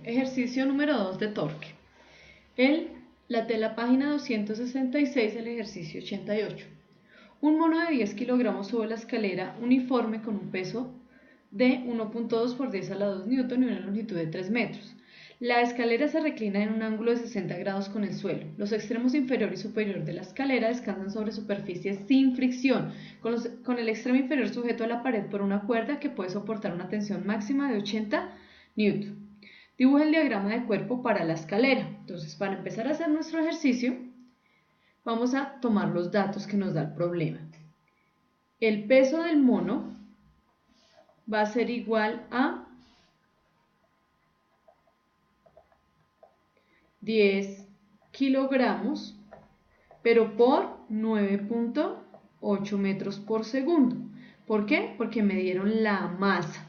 Ejercicio número 2 de torque. De la página 266, el ejercicio 88. Un mono de 10 kilogramos sube la escalera uniforme con un peso de 1.2 por 10 a la 2 newton y una longitud de 3 metros. La escalera se reclina en un ángulo de 60 grados con el suelo. Los extremos inferior y superior de la escalera descansan sobre superficies sin fricción, con el extremo inferior sujeto a la pared por una cuerda que puede soportar una tensión máxima de 80 newton. Dibuja el diagrama de cuerpo para la escalera. Entonces, para empezar a hacer nuestro ejercicio, vamos a tomar los datos que nos da el problema. El peso del mono va a ser igual a 10 kilogramos, pero por 9.8 metros por segundo. ¿Por qué? Porque me dieron la masa.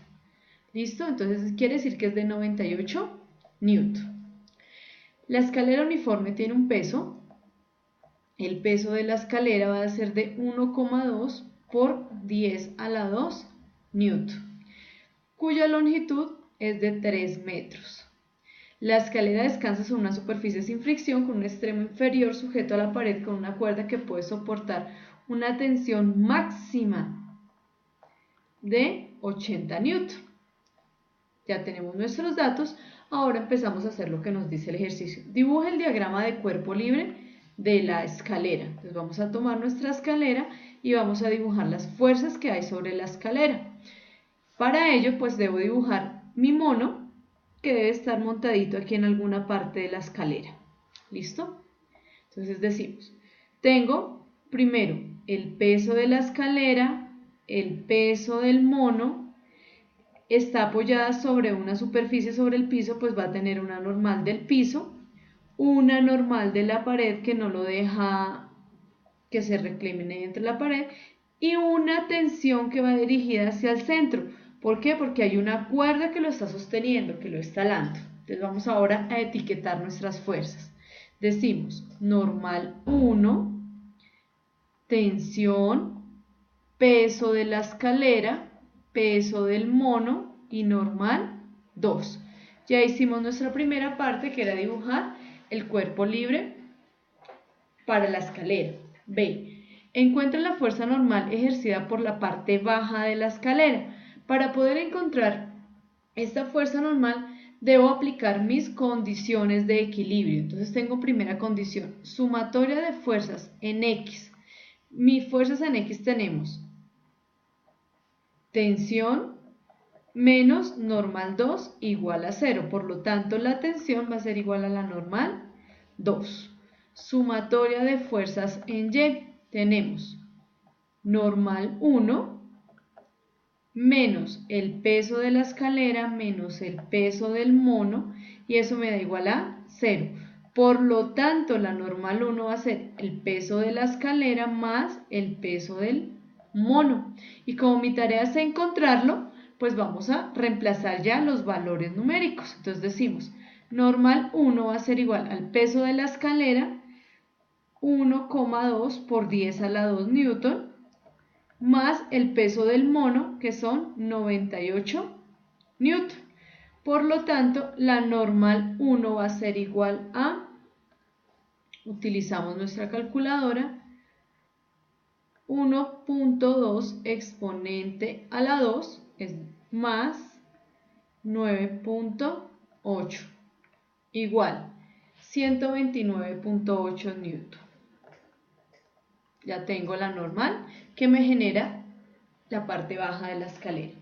¿Listo? Entonces quiere decir que es de 98 newton. La escalera uniforme tiene un peso. El peso de la escalera va a ser de 1,2 por 10 a la 2 newton, cuya longitud es de 3 metros. La escalera descansa sobre una superficie sin fricción con un extremo inferior sujeto a la pared con una cuerda que puede soportar una tensión máxima de 80 newton. Ya tenemos nuestros datos, ahora empezamos a hacer lo que nos dice el ejercicio. Dibuja el diagrama de cuerpo libre de la escalera. Entonces vamos a tomar nuestra escalera y vamos a dibujar las fuerzas que hay sobre la escalera. Para ello, pues debo dibujar mi mono, que debe estar montadito aquí en alguna parte de la escalera. ¿Listo? Entonces decimos, tengo primero el peso de la escalera, el peso del mono. Está apoyada sobre una superficie sobre el piso, pues va a tener una normal del piso, una normal de la pared que no lo deja que se recline entre la pared y una tensión que va dirigida hacia el centro. ¿Por qué? Porque hay una cuerda que lo está sosteniendo, que lo está jalando. Entonces vamos ahora a etiquetar nuestras fuerzas. Decimos normal 1, tensión, peso de la escalera, peso del mono y normal 2. Ya hicimos nuestra primera parte, que era dibujar el cuerpo libre para la escalera. B. Encuentra la fuerza normal ejercida por la parte baja de la escalera. Para poder encontrar esta fuerza normal, debo aplicar mis condiciones de equilibrio. Entonces tengo primera condición, sumatoria de fuerzas en X. Mis fuerzas en X tenemos tensión menos normal 2 igual a 0. Por lo tanto, la tensión va a ser igual a la normal 2. Sumatoria de fuerzas en Y. Tenemos normal 1 menos el peso de la escalera menos el peso del mono, y eso me da igual a 0. Por lo tanto, la normal 1 va a ser el peso de la escalera más el peso del mono. Y como mi tarea es encontrarlo, pues vamos a reemplazar ya los valores numéricos. Entonces decimos, normal 1 va a ser igual al peso de la escalera, 1,2 por 10 a la 2 newton, más el peso del mono, que son 98 newton. Por lo tanto, la normal 1 va a ser igual a, utilizamos nuestra calculadora, 1.2 exponente a la 2 es más 9.8 igual 129.8 newton. Ya tengo la normal que me genera la parte baja de la escalera.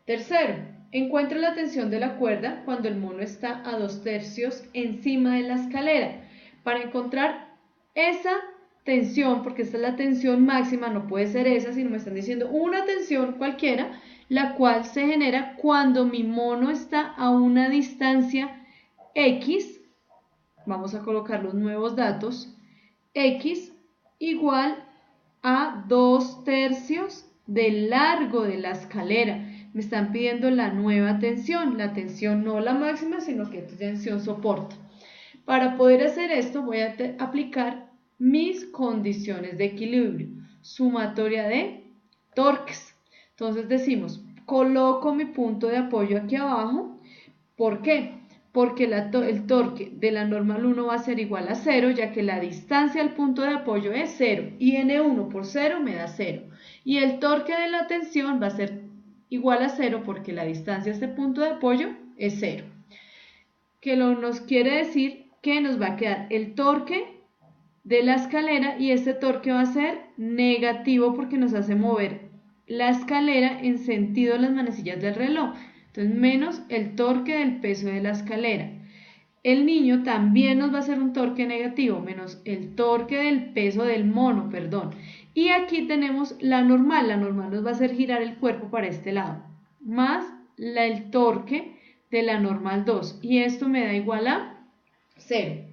Tercero, encuentra la tensión de la cuerda cuando el mono está a 2/3 encima de la escalera. Para encontrar esa tensión, porque esta es la tensión máxima, no puede ser esa, sino me están diciendo una tensión cualquiera, la cual se genera cuando mi mono está a una distancia X. Vamos a colocar los nuevos datos. X igual a 2/3 del largo de la escalera. Me están pidiendo la nueva tensión, la tensión no la máxima, sino que tensión soporta. Para poder hacer esto voy a aplicar mis condiciones de equilibrio, sumatoria de torques. Entonces decimos, coloco mi punto de apoyo aquí abajo. ¿Por qué? porque el torque de la normal 1 va a ser igual a 0, ya que la distancia al punto de apoyo es 0, y N1 por 0 me da 0. Y el torque de la tensión va a ser igual a 0, porque la distancia a este punto de apoyo es 0. Que nos quiere decir que nos va a quedar el torque de la escalera, y este torque va a ser negativo porque nos hace mover la escalera en sentido de las manecillas del reloj. Entonces, menos el torque del peso de la escalera. El niño también nos va a hacer un torque negativo, menos el torque del peso del mono, perdón. Y aquí tenemos la normal nos va a hacer girar el cuerpo para este lado, más el torque de la normal 2, y esto me da igual a 0.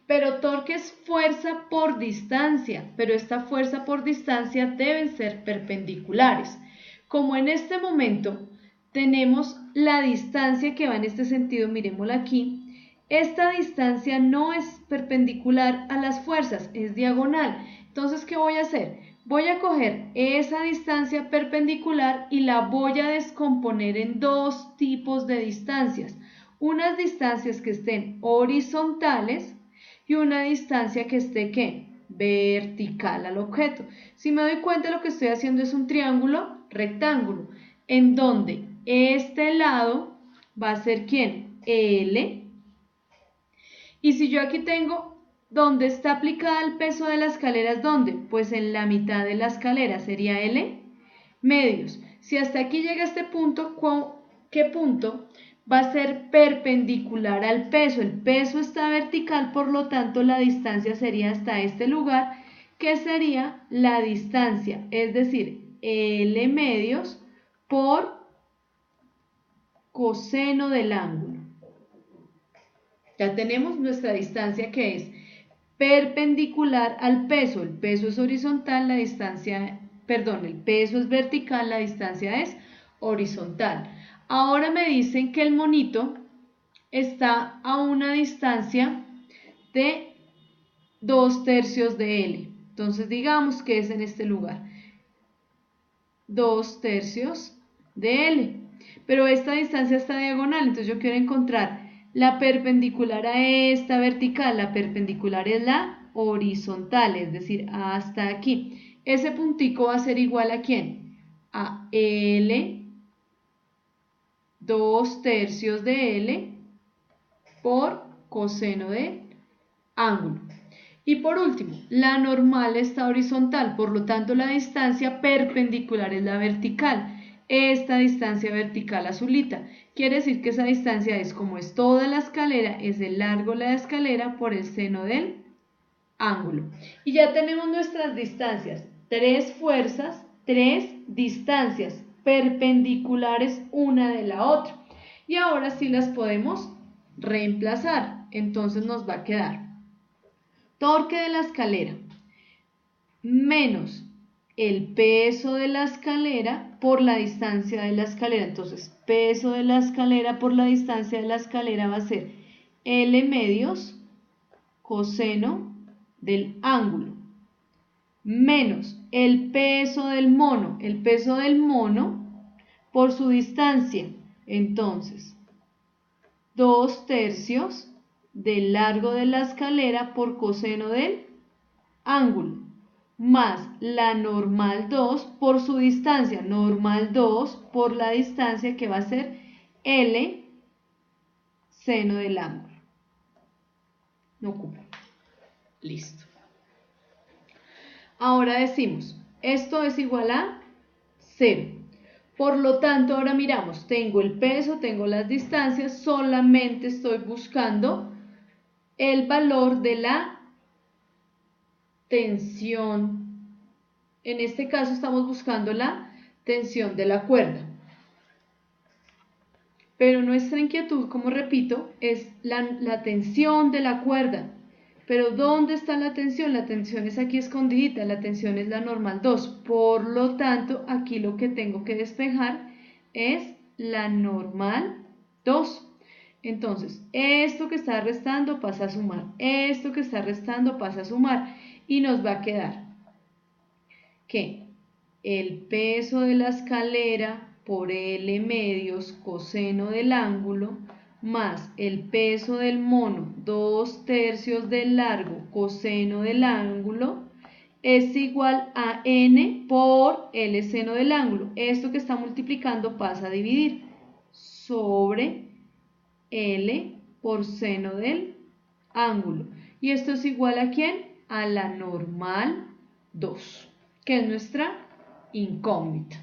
Pero torque es fuerza por distancia, pero esta fuerza por distancia deben ser perpendiculares. Como en este momento tenemos la distancia que va en este sentido, miremosla aquí, esta distancia no es perpendicular a las fuerzas, es diagonal. Entonces, ¿qué voy a hacer? Voy a coger esa distancia perpendicular y la voy a descomponer en dos tipos de distancias. Unas distancias que estén horizontales y una distancia que esté, ¿qué? Vertical al objeto. Si me doy cuenta, lo que estoy haciendo es un triángulo rectángulo, en donde este lado va a ser, ¿quién? L. Y si yo aquí tengo, ¿dónde está aplicada el peso de la escalera? ¿Dónde? Pues en la mitad de la escalera, sería L medios. Si hasta aquí llega este punto, ¿qué punto? Va a ser perpendicular al peso. El peso está vertical, por lo tanto la distancia sería hasta este lugar, que sería la distancia, es decir, L medios por coseno del ángulo. Ya tenemos nuestra distancia, que es perpendicular al peso. El peso es horizontal, la distancia, perdón, el peso es vertical, la distancia es horizontal. Ahora me dicen que el monito está a una distancia de 2/3 de L. Entonces digamos que es en este lugar. 2/3 de L. Pero esta distancia está diagonal, entonces yo quiero encontrar la perpendicular a esta vertical. La perpendicular es la horizontal, es decir, hasta aquí. Ese puntico va a ser igual a ¿quién? A L 2/3 de L por coseno del ángulo. Y por último, la normal está horizontal, por lo tanto la distancia perpendicular es la vertical. Esta distancia vertical azulita quiere decir que esa distancia es, como es toda la escalera, es el largo de la escalera por el seno del ángulo. Y ya tenemos nuestras distancias, 3 fuerzas, 3 distancias perpendiculares una de la otra. Y ahora sí las podemos reemplazar. Entonces nos va a quedar torque de la escalera menos el peso de la escalera por la distancia de la escalera. Entonces, peso de la escalera por la distancia de la escalera va a ser L medios coseno del ángulo menos el peso del mono por su distancia. Entonces, 2/3 del largo de la escalera por coseno del ángulo, más la normal 2 por su distancia, normal 2 por la distancia, que va a ser L seno del ángulo. No ocupa. Listo. Ahora decimos, esto es igual a 0. Por lo tanto, ahora miramos, tengo el peso, tengo las distancias, solamente estoy buscando el valor de la tensión. En este caso estamos buscando la tensión de la cuerda. Pero nuestra inquietud, como repito, es la tensión de la cuerda. Pero ¿dónde está la tensión? La tensión es aquí escondidita, la tensión es la normal 2. Por lo tanto, aquí lo que tengo que despejar es la normal 2. Entonces, esto que está restando pasa a sumar, esto que está restando pasa a sumar, y nos va a quedar que el peso de la escalera por L medios coseno del ángulo más el peso del mono, 2/3 del largo, coseno del ángulo, es igual a n por L seno del ángulo. Esto que está multiplicando pasa a dividir sobre L por seno del ángulo. ¿Y esto es igual a quién? A la normal 2, que es nuestra incógnita.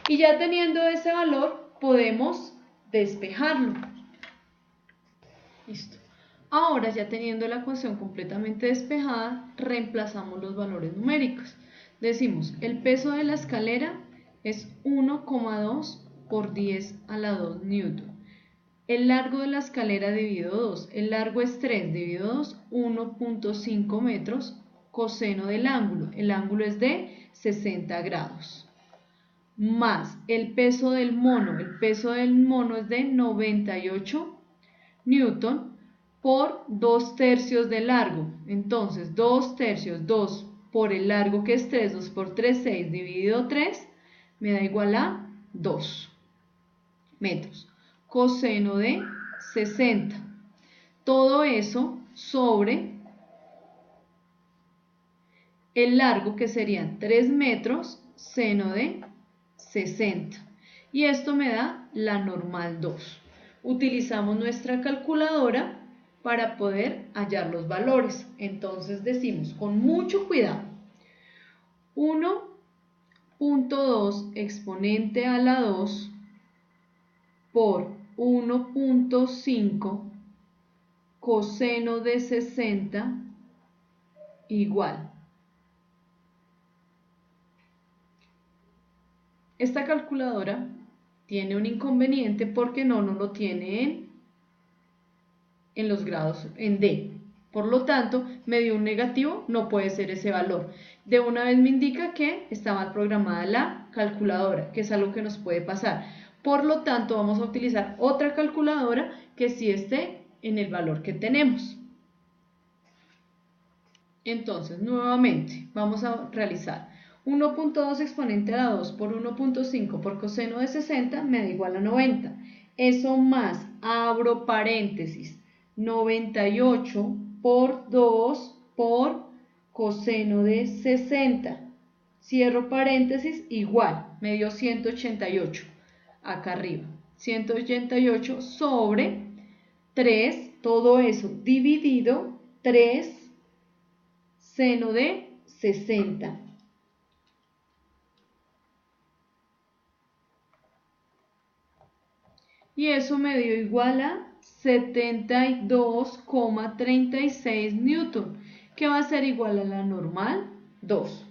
Y ya teniendo ese valor, podemos despejarlo. Listo. Ahora, ya teniendo la ecuación completamente despejada, reemplazamos los valores numéricos. Decimos, el peso de la escalera es 1,2 por 10 a la 2 newton. El largo de la escalera dividido 2, el largo es 3 dividido 2, 1.5 metros, coseno del ángulo, el ángulo es de 60 grados. Más el peso del mono es de 98 newton por 2/3 de largo. Entonces 2/3, 2 por el largo que es 3, 2 por 3, 6 dividido 3, me da igual a 2 metros. Coseno de 60. Todo eso sobre el largo, que serían 3 metros, seno de 60. Y esto me da la normal 2. Utilizamos nuestra calculadora para poder hallar los valores. Entonces decimos con mucho cuidado: 1.2 exponente a la 2 por 1.5 coseno de 60 igual. Esta calculadora tiene un inconveniente porque no nos lo tiene en los grados en D. Por lo tanto, me dio un negativo, no puede ser ese valor. De una vez me indica que está mal programada la calculadora, que es algo que nos puede pasar. Por lo tanto, vamos a utilizar otra calculadora que sí esté en el valor que tenemos. Entonces, nuevamente, vamos a realizar 1.2 exponente a la 2 por 1.5 por coseno de 60 me da igual a 90. Eso más, abro paréntesis, 98 por 2 por coseno de 60. Cierro paréntesis, igual, me dio 188. Acá arriba, 188 sobre 3, todo eso dividido 3 seno de 60. Y eso me dio igual a 72,36 newton, que va a ser igual a la normal 2.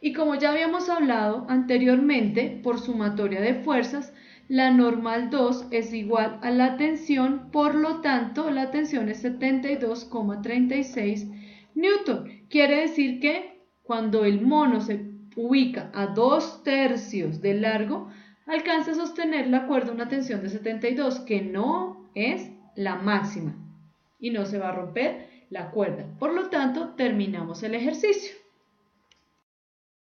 Y como ya habíamos hablado anteriormente, por sumatoria de fuerzas, la normal 2 es igual a la tensión, por lo tanto la tensión es 72,36 newton. Quiere decir que cuando el mono se ubica a 2/3 de largo, alcanza a sostener la cuerda una tensión de 72, que no es la máxima, y no se va a romper la cuerda. Por lo tanto, terminamos el ejercicio.